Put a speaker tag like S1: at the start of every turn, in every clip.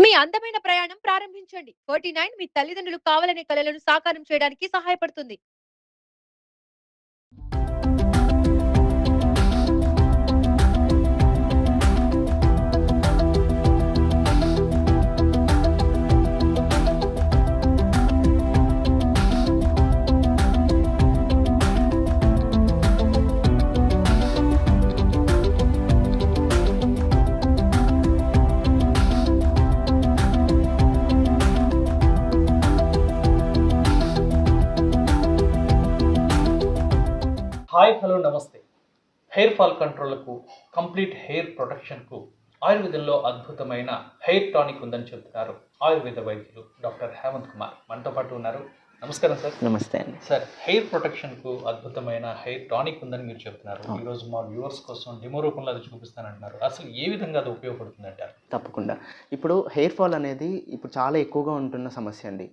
S1: మీ అందమైన ప్రయాణం ప్రారంభించండి. 49 మీ తల్లిదండ్రులు కావాలనే కలలను సాకారం చేయడానికి సహాయపడుతుంది.
S2: హాయ్ హలో నమస్తే. హెయిర్ ఫాల్ కంట్రోల్కు కంప్లీట్ హెయిర్ ప్రొటెక్షన్కు ఆయుర్వేదంలో అద్భుతమైన హెయిర్ టానిక్ ఉందని చెప్తున్నారు ఆయుర్వేద వైద్యులు డాక్టర్ హేమంత్ కుమార్ మనతో పాటు ఉన్నారు. నమస్కారం సార్.
S3: నమస్తే అండి.
S2: సార్, హెయిర్ ప్రొటెక్షన్కు అద్భుతమైన హెయిర్ టానిక్ ఉందని మీరు చెప్తున్నారు. ఈరోజు మా వ్యూవర్స్ కోసం డెమో రూపంలో అది చూపిస్తానంటున్నారు. అసలు ఏ విధంగా అది ఉపయోగపడుతుంది అంటారు?
S3: తప్పకుండా. ఇప్పుడు హెయిర్ ఫాల్ అనేది ఇప్పుడు చాలా ఎక్కువగా ఉంటున్న సమస్య అండి.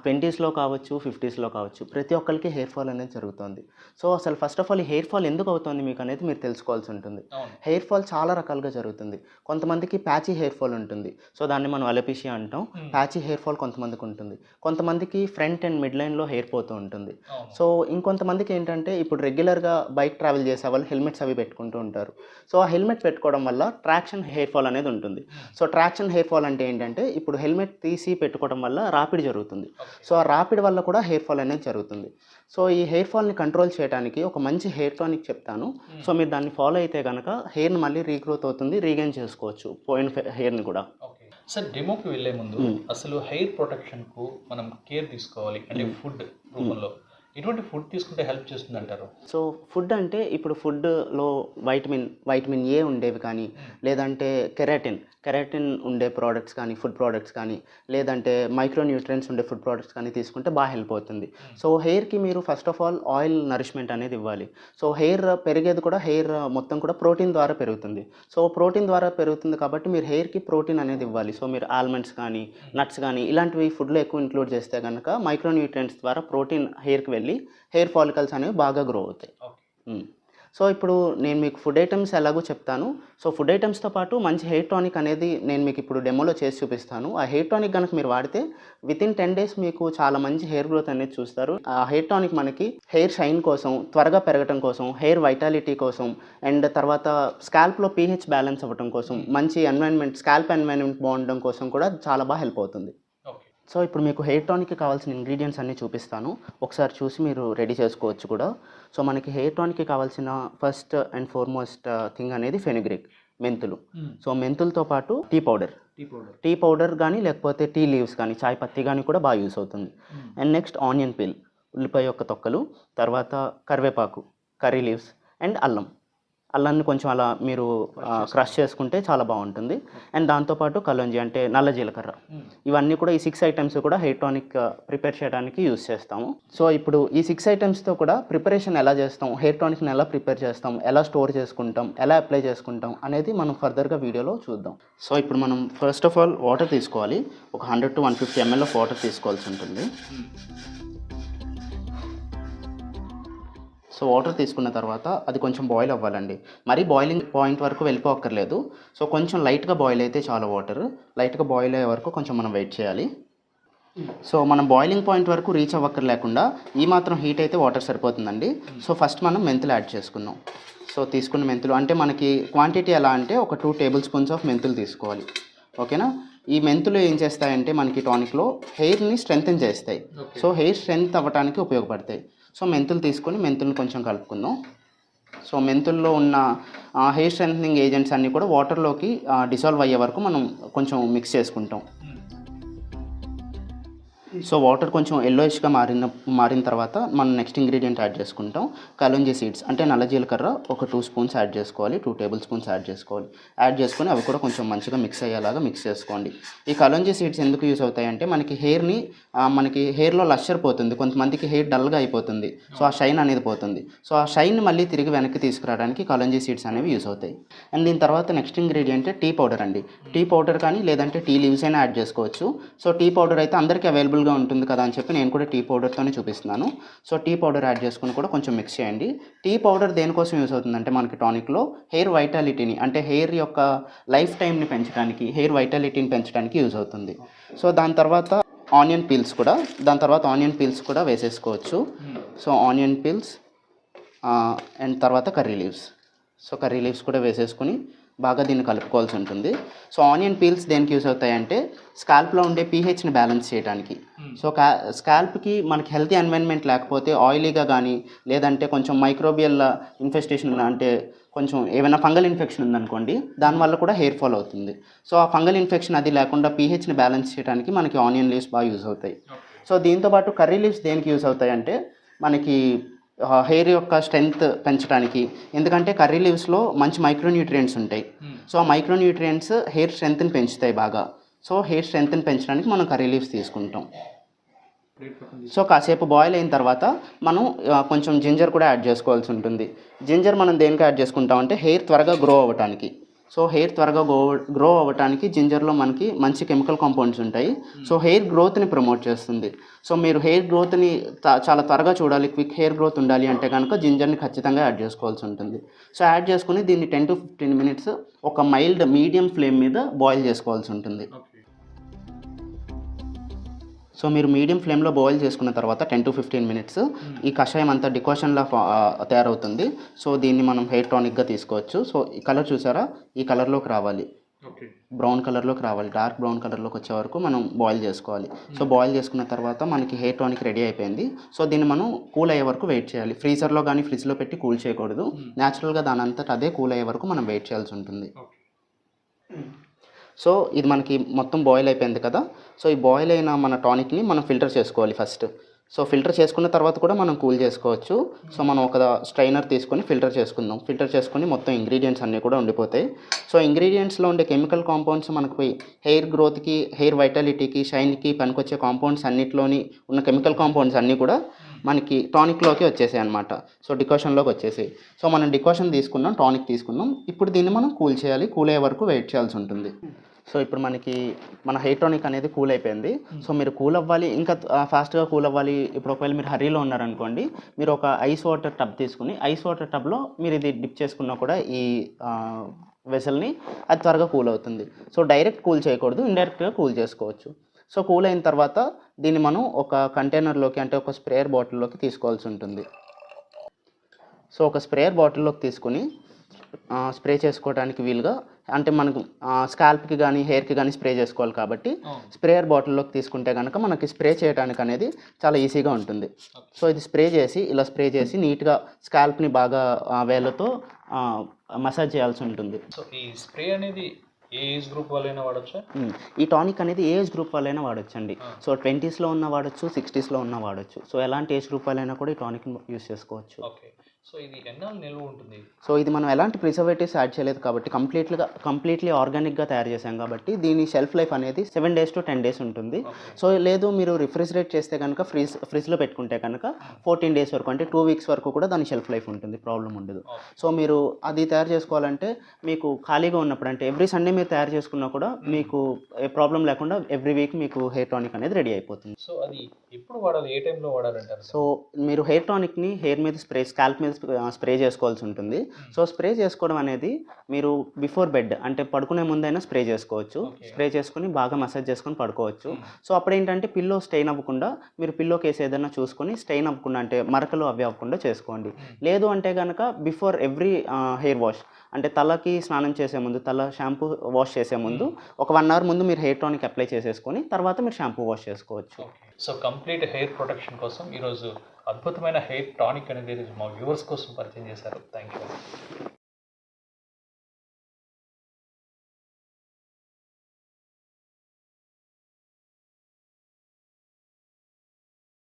S3: 20స్లో కావచ్చు, 50స్లో కావచ్చు, ప్రతి ఒక్కరికి హెయిర్ ఫాల్ అనేది జరుగుతుంది. సో అసలు ఫస్ట్ ఆఫ్ ఆల్ ఈ హెయిర్ ఫాల్ ఎందుకు అవుతుంది మీకు అనేది మీరు తెలుసుకోవాల్సి ఉంటుంది. హెయిర్ ఫాల్ చాలా రకాలుగా జరుగుతుంది. కొంతమందికి ప్యాచీ హెయిర్ ఫాల్ ఉంటుంది. సో దాన్ని మనం అలోపేషియా అంటాం. ప్యాచీ హెయిర్ ఫాల్ కొంతమందికి ఉంటుంది. కొంతమందికి ఫ్రంట్ అండ్ మిడ్ లైన్లో హెయిర్ పోతూ ఉంటుంది. సో ఇంకొంతమందికి ఏంటంటే ఇప్పుడు రెగ్యులర్గా బైక్ ట్రావెల్ చేసే వాళ్ళు హెల్మెట్స్ అవి పెట్టుకుంటూ ఉంటారు. సో ఆ హెల్మెట్ పెట్టుకోవడం వల్ల ట్రాక్షన్ హెయిర్ ఫాల్ అనేది ఉంటుంది. సో ట్రాక్షన్ హెయిర్ ఫాల్ అంటే ఏంటంటే ఇప్పుడు హెల్మెట్ తీసి పెట్టుకోవడం వల్ల రాపిడ్ జరుగుతుంది. సో ఆ రాపిడ్ వల్ల కూడా హెయిర్ ఫాల్ అనేది జరుగుతుంది. సో ఈ హెయిర్ ఫాల్ని కంట్రోల్ చేయడానికి ఒక మంచి హెయిర్ టానిక్ చెప్తాను. సో మీరు దాన్ని ఫాలో అయితే కనుక హెయిర్ని మళ్ళీ రీగ్రోత్ అవుతుంది, రీగైన్ చేసుకోవచ్చు పోయిన హెయిర్ని కూడా.
S2: సార్, డెమోకి వెళ్ళే ముందు అసలు హెయిర్ ప్రొటెక్షన్కు మనం కేర్ తీసుకోవాలి అంటే ఫుడ్ రూపంలో ఎటువంటి ఫుడ్ తీసుకుంటే హెల్ప్ చేస్తుంది అంటారు?
S3: సో ఫుడ్ అంటే ఇప్పుడు ఫుడ్లో వైటమిన్ ఏ ఉండేవి కానీ, లేదంటే కెరాటిన్ ఉండే ప్రోడక్ట్స్ కానీ, ఫుడ్ ప్రోడక్ట్స్ కానీ, లేదంటే మైక్రోన్యూట్రియన్స్ ఉండే ఫుడ్ ప్రోడక్ట్స్ కానీ తీసుకుంటే బాగా హెల్ప్ అవుతుంది. సో హెయిర్కి మీరు first of all oil nourishment అనేది ఇవ్వాలి. సో హెయిర్ పెరిగేది కూడా హెయిర్ మొత్తం కూడా ప్రోటీన్ ద్వారా పెరుగుతుంది. సో ప్రోటీన్ ద్వారా పెరుగుతుంది కాబట్టి మీరు హెయిర్కి ప్రోటీన్ అనేది ఇవ్వాలి. సో మీరు ఆల్మండ్స్ కానీ, నట్స్ కానీ ఇలాంటివి ఫుడ్లో ఎక్కువ ఇంక్లూడ్ చేస్తే కనుక మైక్రోన్యూట్రియన్స్ ద్వారా ప్రోటీన్ హెయిర్కి వెళ్ళి హెయిర్ ఫాలికల్స్ అనేవి బాగా గ్రో అవుతాయి. సో ఇప్పుడు నేను మీకు ఫుడ్ ఐటమ్స్ ఎలాగో చెప్తాను. సో ఫుడ్ ఐటమ్స్తో పాటు మంచి హెయిర్ టానిక్ అనేది నేను మీకు ఇప్పుడు డెమోలో చేసి చూపిస్తాను. ఆ హెయిర్ టానిక్ కనుక మీరు వాడితే వితిన్ 10 days మీకు చాలా మంచి హెయిర్ గ్రోత్ అనేది చూస్తారు. ఆ హెయిర్ టానిక్ మనకి హెయిర్ షైన్ కోసం, త్వరగా పెరగటం కోసం, హెయిర్ వైటాలిటీ కోసం, అండ్ తర్వాత స్కాల్ప్లో pH బ్యాలెన్స్ అవ్వడం కోసం, మంచి స్కాల్ప్ ఎన్వైరన్మెంట్ బాగుండడం కోసం కూడా చాలా బాగా హెల్ప్ అవుతుంది. సో ఇప్పుడు మీకు హెయిర్ టానిక్కి కావాల్సిన ఇంగ్రీడియంట్స్ అన్నీ చూపిస్తాను. ఒకసారి చూసి మీరు రెడీ చేసుకోవచ్చు కూడా. సో మనకి హెయిర్ టానిక్కి కావాల్సిన ఫస్ట్ అండ్ ఫార్మోస్ట్ థింగ్ అనేది ఫెనుగ్రీక్, మెంతులు. సో మెంతులతో పాటు టీ పౌడర్ కానీ, లేకపోతే టీ లీవ్స్ కానీ, చాయ్ పత్తి కానీ కూడా బాగా యూస్ అవుతుంది. అండ్ నెక్స్ట్ ఆనియన్ పీల్, ఉల్లిపాయ యొక్క తొక్కలు, తర్వాత కరివేపాకు, కర్రీ లీవ్స్, అండ్ అల్లాన్ని కొంచెం అలా మీరు క్రష్ చేసుకుంటే చాలా బాగుంటుంది. అండ్ దాంతోపాటు కలోంజీ అంటే నల్ల జీలకర్ర, ఇవన్నీ కూడా ఈ 6 ఐటమ్స్ కూడా హెయిర్ టానిక్ ప్రిపేర్ చేయడానికి యూస్ చేస్తాము. సో ఇప్పుడు ఈ 6 ఐటమ్స్తో కూడా ప్రిపరేషన్ ఎలా చేస్తాం, హెయిర్ టానిక్ని ఎలా ప్రిపేర్ చేస్తాం, ఎలా స్టోర్ చేసుకుంటాం, ఎలా అప్లై చేసుకుంటాం అనేది మనం ఫర్దర్గా వీడియోలో చూద్దాం. సో ఇప్పుడు మనం ఫస్ట్ ఆఫ్ ఆల్ వాటర్ తీసుకోవాలి. ఒక 100 to 150 ml ఆఫ్ వాటర్ తీసుకోవాల్సి ఉంటుంది. సో వాటర్ తీసుకున్న తర్వాత అది కొంచెం బాయిల్ అవ్వాలండి. మరీ బాయిలింగ్ పాయింట్ వరకు వెళ్ళిపోక్కర్లేదు. సో కొంచెం లైట్గా బాయిల్ అయితే చాలా వాటర్ లైట్గా బాయిల్ అయ్యే వరకు కొంచెం మనం వెయిట్ చేయాలి. సో మనం బాయిలింగ్ పాయింట్ వరకు రీచ్ అవ్వక్కర్లేకుండా ఈ మాత్రం హీట్ అయితే వాటర్ సరిపోతుందండి. సో ఫస్ట్ మనం మెంతులు యాడ్ చేసుకుందాం. సో తీసుకున్న మెంతులు అంటే మనకి క్వాంటిటీ ఎలా అంటే ఒక 2 tablespoons ఆఫ్ మెంతులు తీసుకోవాలి. ఓకేనా? ఈ మెంతులు ఏం చేస్తాయంటే మనకి టానిక్లో హెయిర్ని స్ట్రెంగ్తెన్ చేస్తాయి. సో హెయిర్ స్ట్రెంగ్త్ అవ్వడానికి ఉపయోగపడతాయి. సో మెంతులు తీసుకొని మెంతులను కొంచెం కలుపుకుందాం. సో మెంతుల్లో ఉన్న హెయిర్ స్ట్రెంథనింగ్ ఏజెంట్స్ అన్నీ కూడా వాటర్లోకి డిసాల్వ్ అయ్యే వరకు మనం కొంచెం మిక్స్ చేసుకుంటాం. సో వాటర్ కొంచెం ఎల్లోయిష్గా మారిన తర్వాత మనం నెక్స్ట్ ఇంగ్రీడియంట్ యాడ్ చేసుకుంటాం. కలోంజీ సీడ్స్ అంటే నల్ల జీలకర్ర ఒక 2 spoons యాడ్ చేసుకోవాలి, 2 tablespoons యాడ్ చేసుకోవాలి. యాడ్ చేసుకొని అవి కూడా కొంచెం మంచిగా మిక్స్ అయ్యేలాగా మిక్స్ చేసుకోండి. ఈ కలోంజీ సీడ్స్ ఎందుకు యూస్ అవుతాయి అంటే మనకి హెయిర్లో లషర్ పోతుంది, కొంతమందికి హెయిర్ డల్గా అయిపోతుంది. సో ఆ షైన్ అనేది పోతుంది. సో ఆ షైన్ మళ్ళీ తిరిగి వెనక్కి తీసుకురావడానికి కలోంజీ సీడ్స్ అనేవి యూస్ అవుతాయి. అండ్ దీని తర్వాత నెక్స్ట్ ఇంగ్రీడియంట్ టీ పౌడర్ అండి. టీ పౌడర్ కానీ లేదంటే టీ లీవ్స్ అయినా యాడ్ చేసుకోవచ్చు. సో టీ పౌడర్ అయితే అందరికీ అవైలబుల్ సింపుల్గా ఉంటుంది కదా అని చెప్పి నేను కూడా టీ పౌడర్తోనే చూపిస్తున్నాను. సో టీ పౌడర్ యాడ్ చేసుకుని కూడా కొంచెం మిక్స్ చేయండి. టీ పౌడర్ దేనికోసం యూస్ అవుతుందంటే మనకి టానిక్లో హెయిర్ వైటాలిటీని అంటే హెయిర్ యొక్క లైఫ్ టైంని పెంచడానికి, హెయిర్ వైటాలిటీని పెంచడానికి యూజ్ అవుతుంది. సో దాని తర్వాత ఆనియన్ పీల్స్ కూడా వేసేసుకోవచ్చు. సో ఆనియన్ పీల్స్ అండ్ తర్వాత కర్రీ లీవ్స్ కూడా వేసేసుకుని బాగా దీన్ని కలుపుకోవాల్సి ఉంటుంది. సో ఆనియన్ పీల్స్ దేనికి యూస్ అవుతాయంటే స్కాల్ప్లో ఉండే పీహెచ్ని బ్యాలెన్స్ చేయడానికి. సో స్కాల్ప్కి మనకి హెల్తీ ఎన్వైరన్మెంట్ లేకపోతే ఆయిలీగా కానీ లేదంటే కొంచెం మైక్రోబియల్ ఇన్ఫెస్టేషన్ అంటే కొంచెం ఏమైనా ఫంగల్ ఇన్ఫెక్షన్ ఉందనుకోండి, దానివల్ల కూడా హెయిర్ ఫాల్ అవుతుంది. సో ఆ ఫంగల్ ఇన్ఫెక్షన్ అది లేకుండా పీహెచ్ని బ్యాలెన్స్ చేయడానికి మనకి ఆనియన్ లీవ్స్ బాగా యూజ్ అవుతాయి. సో దీంతోపాటు కర్రీ లీవ్స్ దేనికి యూజ్ అవుతాయంటే మనకి హెయిర్ యొక్క స్ట్రెంగ్త్ పెంచడానికి. ఎందుకంటే కర్రీ లీవ్స్లో మంచి మైక్రోన్యూట్రియంట్స్ ఉంటాయి. సో ఆ మైక్రోన్యూట్రియంట్స్ హెయిర్ స్ట్రెంగ్త్ని పెంచుతాయి బాగా. సో హెయిర్ స్ట్రెంగ్త్ని పెంచడానికి మనం కర్రీ లీవ్స్ తీసుకుంటాం. సో కాసేపు బాయిల్ అయిన తర్వాత మనం కొంచెం జింజర్ కూడా యాడ్ చేసుకోవాల్సి ఉంటుంది. జింజర్ మనం దేనికి యాడ్ చేసుకుంటామంటే హెయిర్ త్వరగా గ్రో అవ్వటానికి. సో హెయిర్ త్వరగా గ్రో అవ్వటానికి జింజర్లో మనకి మంచి కెమికల్ కాంపౌండ్స్ ఉంటాయి. సో హెయిర్ గ్రోత్ని ప్రమోట్ చేస్తుంది. సో మీరు హెయిర్ గ్రోత్ని చాలా త్వరగా చూడాలి, క్విక్ హెయిర్ గ్రోత్ ఉండాలి అంటే కనుక జింజర్ని ఖచ్చితంగా యాడ్ చేసుకోవాల్సి ఉంటుంది. సో యాడ్ చేసుకుని దీన్ని 10 to 15 minutes ఒక మీడియం ఫ్లేమ్ మీద బాయిల్ చేసుకోవాల్సి ఉంటుంది. సో మీరు మీడియం ఫ్లేమ్లో బాయిల్ చేసుకున్న తర్వాత 10 to 15 minutes ఈ కషాయం అంతా డికాషన్లా తయారవుతుంది. సో దీన్ని మనం హెయిర్ టానిక్గా తీసుకోవచ్చు. సో ఈ కలర్ చూసారా, ఈ కలర్లోకి రావాలి, బ్రౌన్ కలర్లోకి రావాలి. డార్క్ బ్రౌన్ కలర్లోకి వచ్చే వరకు మనం బాయిల్ చేసుకోవాలి. సో బాయిల్ చేసుకున్న తర్వాత మనకి హెయిర్ టానిక్ రెడీ అయిపోయింది. సో దీన్ని మనం కూల్ అయ్యే వరకు వెయిట్ చేయాలి. ఫ్రీజర్లో కానీ ఫ్రిడ్జ్లో పెట్టి కూల్ చేయకూడదు. న్యాచురల్గా దాని అంతటా అదే కూల్ అయ్యే వరకు మనం వెయిట్ చేయాల్సి ఉంటుంది. సో ఇది మనకి మొత్తం బాయిల్ అయిపోయింది కదా. సో ఈ బాయిల్ అయిన మన టానిక్ని మనం ఫిల్టర్ చేసుకోవాలి ఫస్ట్. సో ఫిల్టర్ చేసుకున్న తర్వాత కూడా మనం కూల్ చేసుకోవచ్చు. సో మనం ఒక స్ట్రైనర్ తీసుకొని ఫిల్టర్ చేసుకుందాం. ఫిల్టర్ చేసుకొని మొత్తం ఇంగ్రీడియంట్స్ అన్నీ కూడా ఉండిపోతాయి. సో ఇంగ్రీడియంట్స్లో ఉండే కెమికల్ కాంపౌండ్స్ మనకి హెయిర్ గ్రోత్కి, హెయిర్ వైటాలిటీకి, షైన్కి పనికొచ్చే కాంపౌండ్స్ అన్నిటిలోని ఉన్న కెమికల్ కాంపౌండ్స్ అన్నీ కూడా మనకి టానిక్లోకి వచ్చేసాయి అనమాట. సో డికాషన్లోకి వచ్చేసాయి. సో మనం డికాషన్ తీసుకున్నాం, టానిక్ తీసుకున్నాం. ఇప్పుడు దీన్ని మనం కూల్ చేయాలి. కూల్ అయ్యే వరకు వెయిట్ చేయాల్సి ఉంటుంది. సో ఇప్పుడు మన హెయిర్ టానిక్ అనేది కూల్ అయిపోయింది. సో మీరు కూల్ అవ్వాలి, ఇంకా ఫాస్ట్గా కూల్ అవ్వాలి. ఇప్పుడు ఒకవేళ మీరు హరీలో ఉన్నారనుకోండి, మీరు ఒక ఐస్ వాటర్ టబ్ తీసుకుని ఐస్ వాటర్ టబ్లో మీరు ఇది డిప్ చేసుకున్నా కూడా ఈ వెసల్ని అది త్వరగా కూల్ అవుతుంది. సో డైరెక్ట్ కూల్ చేయకూడదు, ఇండైరెక్ట్గా కూల్ చేసుకోవచ్చు. సో కూల్ అయిన తర్వాత దీన్ని మనం ఒక కంటైనర్లోకి అంటే ఒక స్ప్రేయర్ బాటిల్లోకి తీసుకోవాల్సి ఉంటుంది. సో ఒక స్ప్రేయర్ బాటిల్లోకి తీసుకుని స్ప్రే చేసుకోవడానికి వీలుగా అంటే మనకు స్కాల్ప్కి కానీ హెయిర్కి కానీ స్ప్రే చేసుకోవాలి కాబట్టి స్ప్రేయర్ బాటిల్లోకి తీసుకుంటే కనుక మనకి స్ప్రే చేయడానికి అనేది చాలా ఈజీగా ఉంటుంది. సో ఇది ఇలా స్ప్రే చేసి నీట్గా స్కాల్ప్ని బాగా వేళ్ళతో మసాజ్ చేయాల్సి ఉంటుంది.
S2: సో ఈ స్ప్రే అనేది ఏ ఏజ్ గ్రూప్ వాళ్ళైనా వాడచ్చా?
S3: ఈ టానిక్ అనేది ఏ ఏజ్ గ్రూప్ వాళ్ళైనా వాడచ్చండి. సో 20sలో ఉన్న వాడచ్చు, 60sలో ఉన్న వాడచ్చు. సో ఎలాంటి ఏజ్ గ్రూప్ వాళ్ళైనా కూడా ఈ టానిక్ యూస్ చేసుకోవచ్చు.
S2: ఓకే. సో ఇది ఎన్నాళ్ళు నిల్వ ఉంటుంది?
S3: సో ఇది మనం ఎలాంటి ప్రిజర్వేటివ్స్ యాడ్ చేయలేదు కాబట్టి కంప్లీట్లీ ఆర్గానిక్గా తయారు చేసాం కాబట్టి దీని షెల్ఫ్ లైఫ్ అనేది 7 days to 10 days ఉంటుంది. సో లేదు మీరు రిఫ్రిజిరేట్ చేస్తే కనుక ఫ్రిడ్జ్లో పెట్టుకుంటే కనుక 14 days వరకు అంటే 2 weeks వరకు కూడా దాని షెల్ఫ్ లైఫ్ ఉంటుంది, ప్రాబ్లం ఉండదు. సో మీరు అది తయారు చేసుకోవాలంటే మీకు ఖాళీగా ఉన్నప్పుడు అంటే ఎవ్రీ సండే మీరు తయారు చేసుకున్నా కూడా మీకు ఏ ప్రాబ్లం లేకుండా ఎవ్రీ వీక్ మీకు హెయిర్ టానిక్ అనేది రెడీ అయిపోతుంది.
S2: సో అది ఎప్పుడు వాడాలి, ఏ టైంలో వాడాలంటారు?
S3: సో మీరు హెయిర్ టానిక్ని హెయిర్ మీద స్కాల్ప్ మీద స్ప్రే చేసుకోవాల్సి ఉంటుంది. సో స్ప్రే చేసుకోవడం అనేది మీరు బిఫోర్ బెడ్ అంటే పడుకునే ముందైనా స్ప్రే చేసుకోవచ్చు. స్ప్రే చేసుకుని బాగా మసాజ్ చేసుకొని పడుకోవచ్చు. సో అప్పుడు ఏంటంటే పిల్లో స్టెయిన్ అవ్వకుండా మీరు పిల్లో కేసు ఏదైనా చూసుకొని స్టెయిన్ అవ్వకుండా అంటే మరకలు అవి అవ్వకుండా చేసుకోండి. లేదు అంటే కనుక బిఫోర్ ఎవ్రీ హెయిర్ వాష్ అంటే తలకి స్నానం చేసే ముందు, తల షాంపూ వాష్ చేసే ముందు ఒక 1 hour ముందు మీరు హెయిర్ టానిక్ అప్లై చేసేసుకొని తర్వాత మీరు షాంపూ వాష్ చేసుకోవచ్చు.
S2: సో కంప్లీట్ హెయిర్ ప్రొటెక్షన్ కోసం ఈరోజు అద్భుతమైన హెయిర్ టానిక్ అనేది మా వ్యూవర్స్ కోసం పరిచయం చేశారు. Thank you.